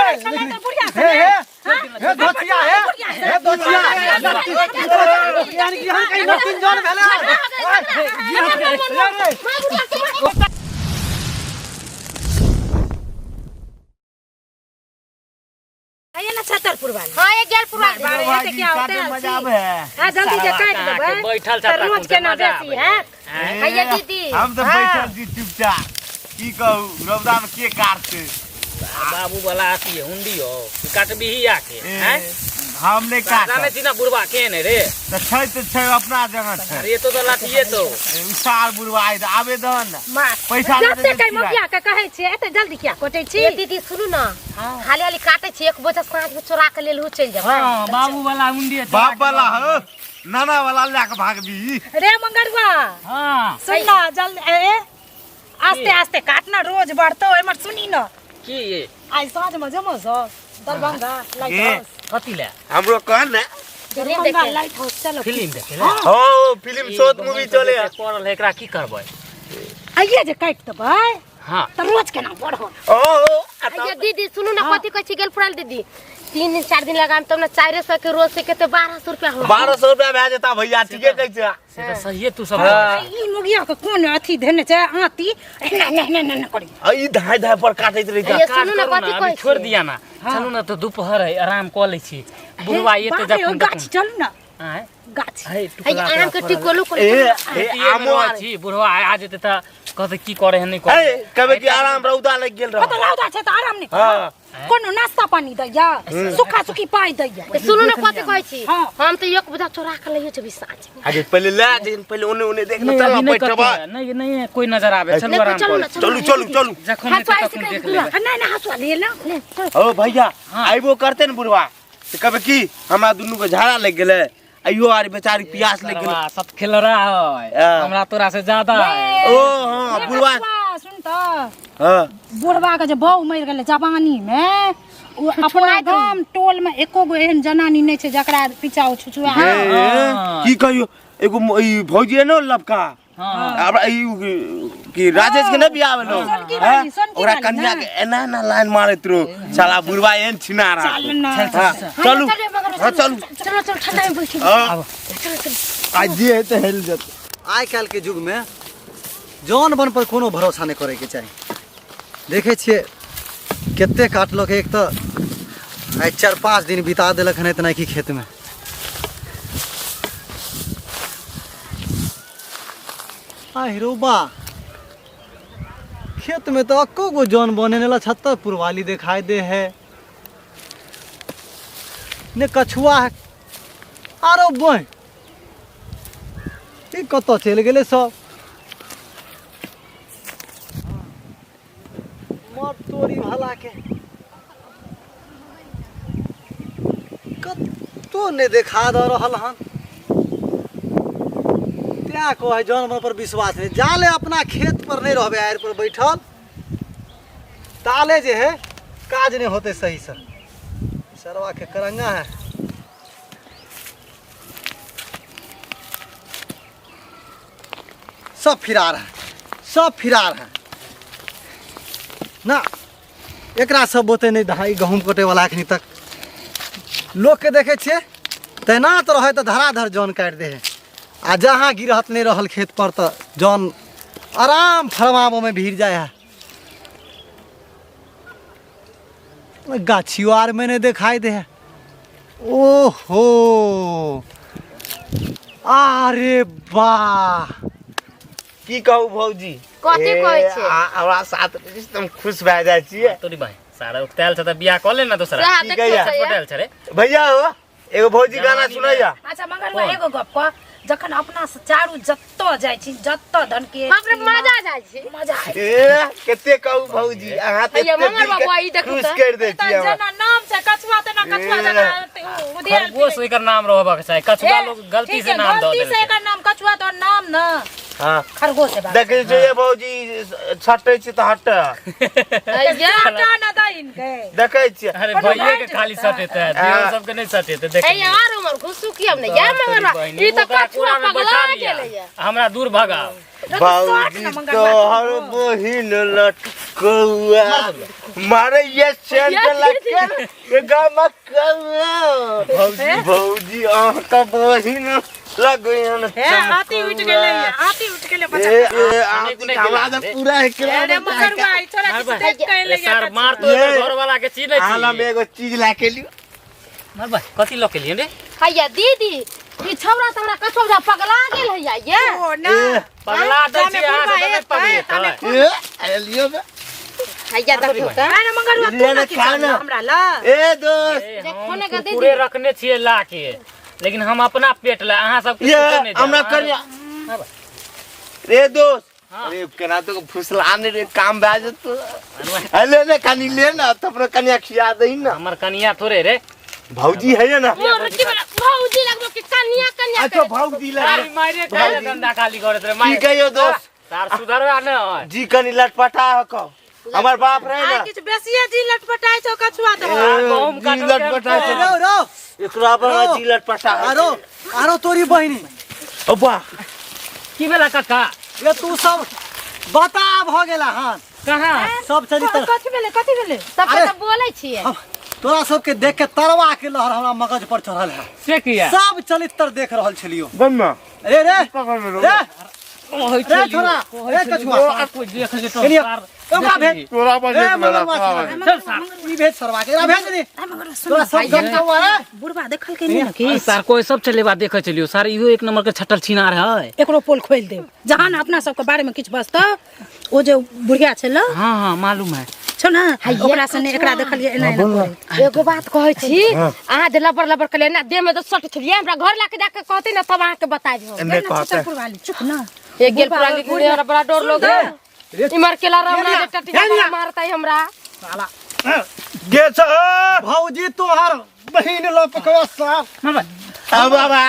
हे दोछिया हे दोछिया यानी कि हम कहीं नकिन जोन भेले आइए ना छतरपुर वाले। हां ये गेलपुर वाले ऐसे क्या होता है मजा आवे है। हां जल्दी से काट देबे बैठल छतरपुर रोज के ना देती है। आइए दीदी हम तो बैठल जी चुपचाप की कहू रौदा में के काटते बाबू वाला आती है हुंडी हो काटबी ही आके हैं हम नहीं काट जाने छी ना बुढ़वा के ने रे तो छै अपना जगह छै अरे तो लाठिए तो विशाल बुढ़वा आवेदन पैसा जते कई मगिया के कहै छियै एते जल्दी क्या कोटै छी। ये दीदी सुनू ना हाली हाली काटे छी एक बोझा साँझ में चोरा के लेलहु चल जाब। हां बाबू वाला हुंडी बाप वाला हो नाना वाला लेके भागबी रे मंगरुआ हां सुन ना जल्दी आस्ते आस्ते काटना रोज बढ़तो एमर सुनी न की ये आज साँझ में जमो सो दरभंगा लाइट हाउस कथि ले हमरो कहन ने दरभंगा लाइट हाउस चलो फिल्म देखे ले हो फिल्म शॉट मूवी चले पड़ल है एकरा की करबै आइए जे काट देबै हां त रोज के ना बढ़ो। ये दीदी सुनू ना कथि कहै छी गेलपुर दीदी 3-4 दिन लगाम तब ना 400 के रोज से केते 1200 रुपया हो 1200 रुपया भए जेता भैया ठीके कहै छै से तो सही है तू सब ई मुगिया के कोन अथी देने छै आती न करी ई धाय धाय पर काटैत रही ये सुनू ना कथि अभी कहै छोड़ दिया ना चलू ना तो दोपहर है आराम कर ले छी बुढ़वा ये तो जा गाछ चलू ना हैं गाछ है है आराम के टिकोलो को आमो छी बुढ़वा आ जेते त कहते की करे है नहीं करे कबे कि आराम रौदा लग गेल रह कत लाउदा छै त आराम नहीं कोनो नाश्ता पानी दैया सुखा सुखी पाई दैया। सुनू ना कथि कहै छी हां हम तो एक बोझा चोरा के लइयो छै साँझ में। अरे पहले ले दिन पहले ओने देख नहीं चल नहीं बैठबा नहीं नहीं कोई नजर आवे चलो आराम कर चलू जखन में तखन देख ले नहीं नहीं हंसवा ले ना ओ भैया आइबो करते न बुढ़वा त कबे की हमरा दुनू के झाड़ा लग गेले अइयो आर बेचारी प्यास लग गेले सब खेल रहा है हमरा तोरा से ज्यादा ओ हां बुढ़वा सुन त हां बुढ़वा के जे बहु मर गेले जवानी में उ अपना गांव टोल में एको गो एहन जनानी नहीं छै जकरा पीछा छुछुआ की कहियो एगो ई भौजी न लबका अब ई की राजेश के न बियाह भेलो ओकरा कन्या के एना ना लाइन मारत रो साला बुढ़वा एन छिना रहा चलू चलो ठंडा में बैठी आज जे है त हेल जत आइ काल के युग में जौन बन पर कोनो भरोसा नहीं करे के चाहिए। देखे छिए केते काटलक एक तो आई 4-5 दिन बिता देलक हन इतना की खेत में। हिरोबा खेत में तो अक्को गो जौन बने नेला छतरपुर वाली दिखाई दे है ने कछुआ है आरो बह ई कत चल गेले सब मर तोरी भला के कतो ने देखा द रहल हन क्या कहे जानवर पर विश्वास नहीं जाले अपना खेत पर नहीं रहबे आयर पर बैठल ताले जे है काज नहीं होते सही से सरवा के करंगा है। सब फिरार है ना एकरा सब बोते नहीं धाई गहूम कटे वाला अखनी तक लोग के देखे छे तैनात रहे तो धराधर जौन काट दे है आ जहाँ गिरहत नहीं रहल खेत पर तो जौन आराम फरमाबो में भीड़ जाए है। गाछियों आर में नहीं दिखाई दे है। ओहो अरे वाह की कहू भौजी कथि कहै छै हमरा साथ एकदम खुश भए जाइ छियै तोरी भाई सारा उकताल छ त बियाह क ले ना दोसरा की कहिया होटल छ रे भैया हो एगो भौजी गाना सुनैया। अच्छा मगर एगो गप क जखन अपना से चारू जत्तो जाय छी जत्तो धन के बाप रे मजा जाय छै मजा ए केते कहू भौजी अहाँ ते खुश कर दे छी हमरा जना नाम से कछुआ तना कछुआ जना खरगोश एकर नाम रहबा के चाही कछुआ लोग गलती से नाम दऽ गलती से देलकै एकर नाम कछुआ तो नाम न हां खरगोश है बात देखे जो ये भौजी छटै छी त हट हटा ना दा इनके देखे छी अरे भैया के खाली सटेते है देव सबके नहीं सटेते देख ए यार हमर घुसु की हम नहीं यार मगर ई तो कछुआ पगला गेले हमरा दूर भगाओ भौजी तो हर बहिन लटकौआ मारे ये सेंट लटके ये गमकौआ भौजी आह का बहिन लगयन आती उठ गेले हमरा तो पूरा है के अरे मगर भाई छोरा किस कह ले सर मार तो घर वाला के चीज नहीं आला में एगो चीज लाके लियो मार भाई कथि ल के लिए रे हैया दीदी ई छौरा तमरा कछुआ पगला गेल हैया ये ओ ना पगला दै छी अहाँ से पगले ए लियो बे हैया देखो त अरे मगर ले ना खाना हमरा ला ए दोस्त देखो ने गदी पूरे रखने छिए ला के लेकिन हम अपना पेट ला अहाँ सब ये हमरा करिया रे दोस्त अरे केना तो फुसलाने रे काम भा जतो अले ने कनी ले ना तपरो कनिया खिया दही ना हमर कनिया थोड़े रे भौजी है ना मोरकी वाला भौजी लगबो कि कन्या अच्छा भौजी लगे मारे काहे धंधा खाली करत रे की कहियो दोस्त तार सुधरवा न जी कनी लटपटा को हमर बाप रहे ना किछ बेसिया जी लटपटाई छौ कछुआ तो गहूम जी लटपटा रो रो एकरा पर जी लटपटा आरो तोरी बहिनी ओबा की भेला काका ये तू सब बता भ गेला हां कहां सब चरित्र कथि भेले सब अरे, तो बोलै छियै तोरा सबके देख के तरवा के लहर हमरा मगज पर चढ़ल है से किया सब चरित्र देख रहल छलियो गन्ना रे रे पकड़ में रे ओइ रे छोरा रे कछुआ कोई देख ले तो कनिया, सार ओकरा भेज तोरा ए बजे मेरा मगरमच्छ चल सार ई भेज सरवा के भेज दी मगर तोरा सब गमका हुआ है बुढ़वा देखल के नहीं कि सार कोई सब चलेबा देखे चलियो सार इहो एक नंबर के छटल छिनार है एकरो पोल खोल दे जहां ना अपना सब के बारे में किछ बसता ओ जे बुढ़िया छल हां हां मालूम है छौ ना ओकरा सने एकरा देखलिए एना एना करे एगो बात कहै छी अहाँ जे लबर लबर कले ना देह में तो सट छलिए हमरा घर लाके जाके कहते ना तब अहाँ के बताइ दियो नहीं कहते वाली चुप ना एक गेल पुरानी गुड़े और बड़ा डर लोग इमर केला रमना जे टटी मारता है हमरा गे छ भौजी तोहर बहिन लपकवा साफ अब बाबा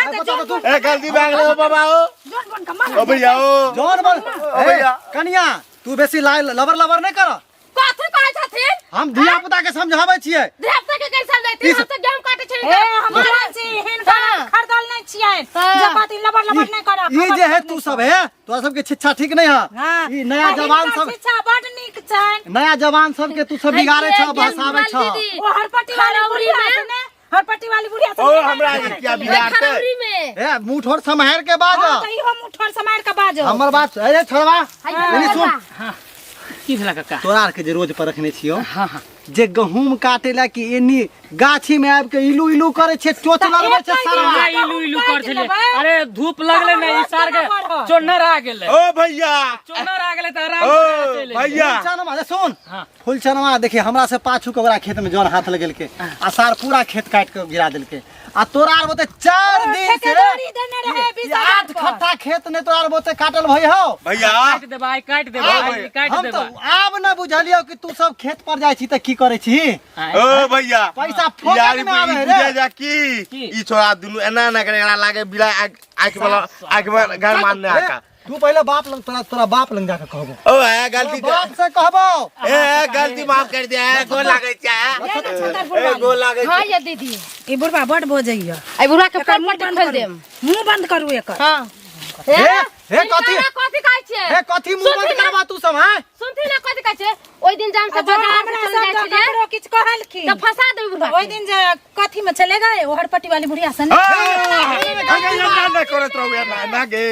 ए गलती मांग लो बाबा ओ जोन बन का मार ओ भैया ओ जौन बन ओ भैया कनिया तू बेसी लबर लबर नहीं कर कथि कहै छथिन हम धिया पुता के समझाबै छियै देवता के कैसे समझाइती हम तो गेम काटे छी ए हमारा जी हिनका खरदल नहीं छियै जे पाती लबर लबर नहीं करा ई जे है तू सब है तोरा सब के शिक्षा ठीक नहीं है ई नया जवान सब शिक्षा बड नीक छन नया जवान सब के तू सब बिगाड़े छ बसावे छ ओ हरपट्टी वाली बुढ़िया है ने हरपट्टी वाली बुढ़िया से ओ हमरा क्या बिगाड़ते खरौरी में ए मुंह ठोर समाहर के बाद तो इहो मुठर समार के बाजो हमर बात अरे छोड़वा नहीं सुन की भेला काका तोरा आर के जे रोज पर रखने छियो हां हां जे गहूम काटे ला कि एनी गाछी में आब के इलू इलू करे छे चोच लगबे छे सरवा इलू इलू कर छले अरे धूप लगले नै ई सार के चोनर आ गेले ओ भैया चोनर आ गेले त आराम ओ करे चले भैया फुलचनमा रे सुन हां फुलचनमा देखिए हमरा से पाछू के ओकरा खेत में जौन हाथ लगेल के आ सार पूरा खेत काट के गिरा देल के आ तोरा आर बोते 4 दिन से देने रहे 20 8 खट्टा खेत ने तोरा आर बोते काटल भई हो भैया काट दे भाई काट दे भाई काट हम दे तो आब न बुझलियो कि तू सब खेत पर जाय छी त की करे छी ओ भैया पैसा फोकट यार में आवे रे बुझे जा की ई छोरा दुनु एना ना करे एकरा लागे बिला आंख में घर मारने आका तू पहले बाप लंग तोरा बाप लंग जाके कहबो ओ है गलती बाप से कहबो ए गलती माफ कर दे गो लागे छै ए गो लागे हां ये दीदी ई बुढ़वा बड बोजैया आई बुढ़ा के पेट पर खोल देम मुंह बंद करू एकर हां हे कथी कथि कहै छै हे कथी मुंह बंद करबा तू सब हैं सुनथि ना कथि कहै छै ओइ दिन जान से बाजार में चल जाय छलिए ककरो किछ कहलखिन तो फंसा देबै बुढ़ा ओइ दिन जे कथी में चले गए ओ हरपट्टी वाली बुढ़िया सन ना करत रहू ना गे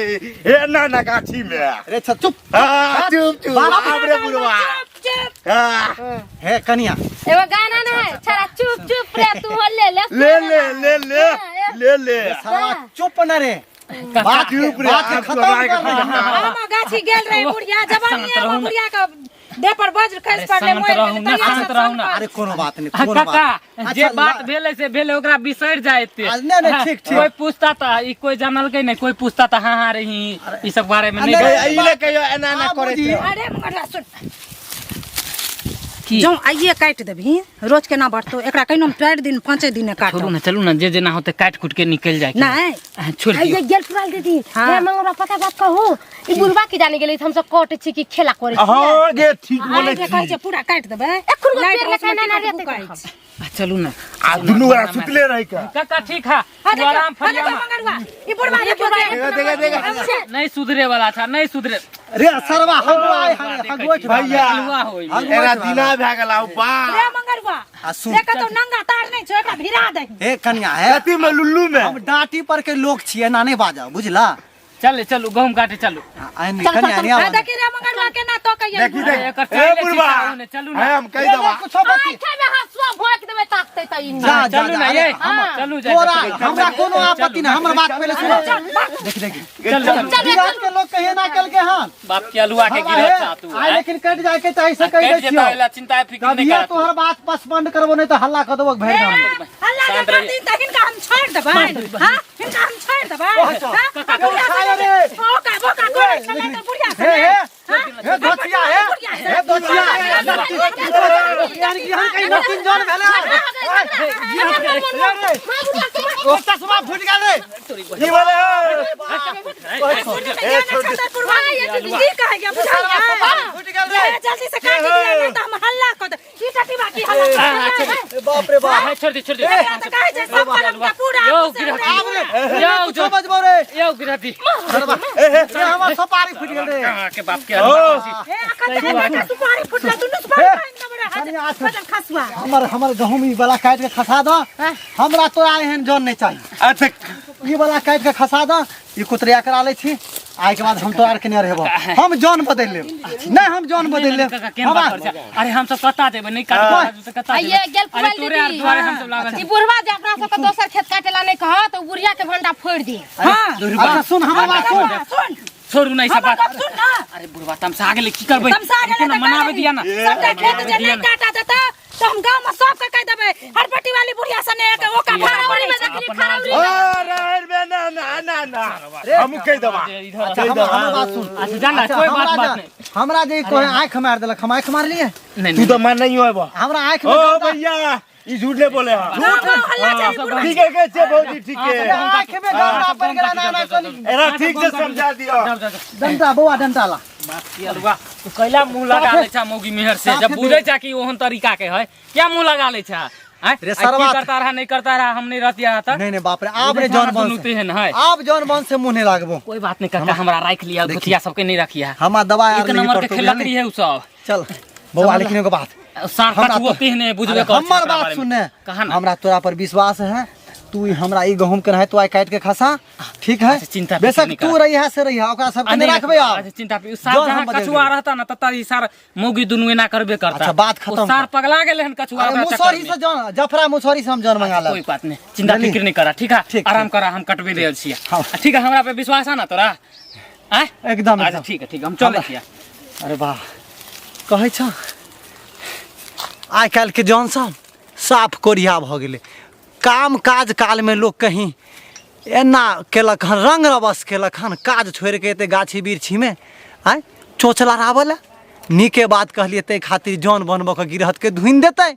ए ना गाछी में अरे चुप हां चुप चुप बाप रे बुढ़वा हां हे कनिया एगो गाना ना है छरा चुप चुप रे तू हो ले ले साला चुप न रे बात चुप रे बात खत्म कर हम गाछी गेल रहे बुढ़िया जवानी में बुढ़िया का देह पर वज्र खस पड़ले मोर अरे कोनो बात नहीं कोनो काका बात जे बात भेले से भेले ओकरा बिसर जाएते नहीं ठीक ठीक कोई पूछता था ई कोई जानल के नहीं कोई पूछता था हां हां रही ई सब बारे में नहीं इले कहियो एना ना करे अरे मगर सुन जो आइए काट देबी रोज के ना बढ़तो एकरा कहिनो 4 दिन 5 दिन काट छोड़ू ना चलू ना जे ना होते काट कुट के निकल जाए नहीं छोड़ दियो ये गेल फुराल दीदी हाँ। हे मंगरा पता बात कहू ई बुढ़वा की जाने गेलै हम सब कट छी की खेला करे छी हां गे ठीक बोले आइए कहै छै पूरा काट देबे एखन को लाइट पेड़ लेके ना ऑटोमेटिक रहते बुकाइ छै। चलू ना आ दुनू गोरा सुतले रही का काका ठीक है तू आराम फरिया मंगरवा ई बुढ़वा के देखा नहीं सुधरे वाला था नहीं सुधरे रे सरवा हगुआई हगुआई भैया हलवा होई एरा दिना भए गेला बा रे मंगरवा आ सुन देखा तो नंगा तार नहीं छै एकरा भिरा दही ए कन्या है कति में लुल्लू में हम डांटी पर के लोग छिए ना नहीं बाजा बुझला चल चलू गहूम काटे चलू आइ कन्या नहीं आवा देखी रे मंगरवा के ना तो कहिए देखी देख एकर ए चाइले बुढ़वा छिटाऊ ने, चलू ना। हम कह दवा कुछ बती आंखे में हंसुआ भोंक देबे ताकते त इन जा जा चलू ना ये चलू जा तोरा हमरा कोनो आपत्ति नहीं हमर बात पहले सुनो देख देख चल चल बिहार के लोग कहिए ना कल के हां बाप के अलुआ के गिरत था तू आइ लेकिन कट जाए के चाहे से कह दे छियो वाला चिंता फिक्र नहीं कभी कर तोहर बात पसपंड करबो नहीं तो हल्ला कर देबो भेड़ गाम में अल्लाह के कर दिन तक इनका हम छोड़ देबै हां इनका हम छोड़ देबै बोका बोका करे चले तो बुढ़िया हे हे दोछिया हे दोछिया यानी कि हम कहीं नतिन जोन भेले ओस्ता सुमा फुट गेल रे की बोले ए छोड़ ये दीदी कह गया बुझाइया फुट गेल रे जल्दी से काट दिया नहीं तो हम हल्ला कर दे ई टटी बाकी हल्ला बाप रे बाप छोड़ दे तो कहे छै सब करम का पूरा यो गिरती यो कुछ बजबो रे यो गिरती रे हमर सपारी फुट गेल रे के बाप के अलुआ ए अखन सुपारी फुटला दुनु सुपारी बदन खसुआ हमर गहूम ई वाला काट के खसा द हमरा तोरा एहन जन नहीं चाहिए अच्छा ई वाला काट के खसा द ई कुतरिया करा ले छी आइ के बाद हम तोरा के नहीं रहबो हम जन बदल लेब नहीं हम जन बदल लेब अरे हम सब कता देबे नहीं काट तो कता ये गेल फुराल तोरे आर दीदी द्वारे हम सब लागल ई बुढ़वा जे अपना सब के दोसर खेत काटेला नहीं कह तो बुढ़िया के भंडा फोड़ दी हां अच्छा सुन हमर बात सुन सुन छोड़ू नहीं सब बात सुन ना अरे बुढ़वा तमसा गेले की करबै तमसा गेले ना मनावे दिया ना सबका खेत जे नहीं काटा देता तो हम गांव में सब के कह देबे हरपट्टी वाली बुढ़िया सने के ओका खरावरी में देखली खरावरी अरे बे ना ना हम कह दवा इधर हमर बात सुन अच्छा जाना कोई बात नहीं हमरा जे कोई आंख मार देलक हम आंख मार लिए नहीं तू तो मान नहीं होबा हमरा आंख ओ में भैया ई झूठ नहीं बोले हां हल्ला चाहिए बुढ़वा ठीक है कैसे भौजी ठीक है आंख में गमला पड़ गेला ना ना कोनी एरा ठीक से समझा दियो डंटा बौआ डंटा ला अलुआ तू कैला मुंह लगा ले छा मौगी मेहर से जब बुझे छा कि ओहन तरीका के है क्या मुंह लगा ले छा रे सरवा करता रहा नहीं करता रहा हम नहीं रहती रहा था नहीं नहीं बाप रे आप रे जौन बन सुनते हैं ना है आप जौन बन से मुंह नहीं लागबो कोई बात नहीं करता हमरा राख लिया भुतिया सबके नहीं रखिया हमार दवा यार एक नंबर के खिलकरी है उ सब चल बौआ लेकिन एगो बात सार कटुओते ने बुझबे कर हमर बात सुनने हमरा तोरा पर विश्वास है तू हमरा ई गहूम के रहे तो आई काट के खसा ठीक है चिंता बेशक तू रही है से रही है ओकरा सब के नहीं रखबे आप चिंता पे सार जहां कछुआ रहता ना तता ई सार मौगी दुनु ना करबे करता अच्छा बात खत्म सार पगला गेले हन कछुआ मुसोरी से जान जफरा मुसोरी से हम जान मंगा ले कोई बात नहीं चिंता फिक्र नहीं करा ठीक है आराम करा हम कटवे ले छिया ठीक है हमरा पे विश्वास है ना तोरा आ एकदम अच्छा ठीक है हम चले छिया अरे वाह कहै छ आइ काल्हि के जौन सब साफ कोरिया भ गेलै काम काज काल में लोग कहीं एना केलक हन रंग रबस केलक हन काज छोड़ के एते गाछी वृक्षी में आय चोचला रावल नीके बात कहलिए ते खातिर जौन बनबो के गिरहत के धुइन देते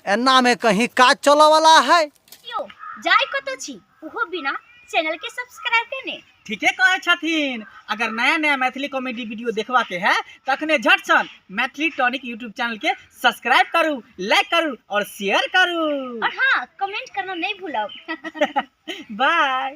एना में कहीं काज चलो वाला है यो जाय कतो छी उहो बिना चैनल के सब्सक्राइब करने ठीके कहे छथिन अगर नया नया मैथिली कॉमेडी वीडियो देखवा के है तखने झट सन मैथिली टॉनिक यूट्यूब चैनल के सब्सक्राइब करू लाइक करू और शेयर करू और हाँ कमेंट करना नहीं भूलब बाय।